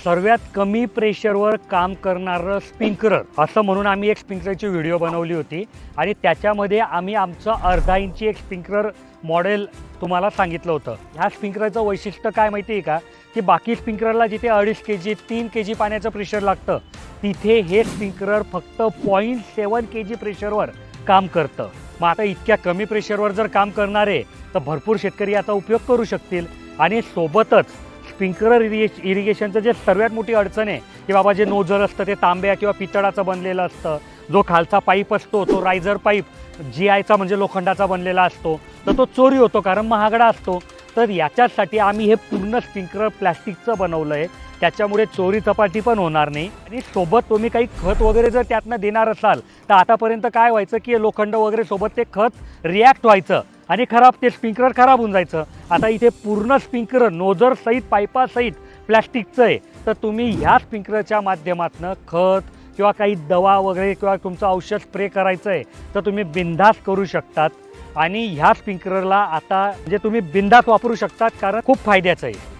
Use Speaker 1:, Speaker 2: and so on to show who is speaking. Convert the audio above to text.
Speaker 1: सर्वात कमी प्रेशरवर काम करणारं स्प्रिंकलर असं म्हणून आम्ही एक स्प्रिंकलरची व्हिडिओ बनवली होती आणि त्याच्यामध्ये आम्ही आमचं अर्धा इंची एक स्प्रिंकलर मॉडेल तुम्हाला सांगितलं होतं। ह्या स्प्रिंकलरचं वैशिष्ट्य काय माहिती आहे का, की बाकी स्प्रिंकलरला जिथे 2.5 kg 3 kg पाण्याचं प्रेशर लागतं तिथे हे स्प्रिंकलर फक्त 0.7 kg प्रेशरवर काम करतं। मग आता इतक्या कमी प्रेशरवर जर काम करणार आहे तर भरपूर शेतकरी याचा उपयोग करू शकतील। आणि सोबतच स्प्रिंकलर इरिगेशनचं जे सर्वात मोठी अडचण आहे की बाबा जे नोझल असतं ते तांब्या किंवा पितळाचं बनलेलं असतं, जो खालचा पाईप असतो तो रायझर पाईप GIचा म्हणजे लोखंडाचा बनलेला असतो, तर तो चोरी होतो कारण महागडा असतो। तर याच्यासाठी आम्ही हे पूर्ण स्प्रिंकलर प्लॅस्टिकचं बनवलं आहे, त्याच्यामुळे चोरी चपाटी पण होणार नाही। आणि सोबत तुम्ही काही खत वगैरे जर त्यातनं देणार असाल तर आतापर्यंत काय व्हायचं की लोखंड वगैरे सोबत ते खत रिॲक्ट व्हायचं आणि ते स्प्रिंकलर खराब होऊन जायचं। आता इथे पूर्ण स्प्रिंकलर नोझर सहित पाईपासहित प्लॅस्टिकचं आहे, तर तुम्ही ह्या स्प्रिंकलरच्या माध्यमातून खत किंवा काही दवा वगैरे किंवा तुमचं औषध स्प्रे करायचं आहे तर तुम्ही बिनधास्त करू शकतात। आणि ह्या स्प्रिंकलरला आता म्हणजे तुम्ही बिनधास्त वापरू शकतात कारण खूप फायद्याचं आहे।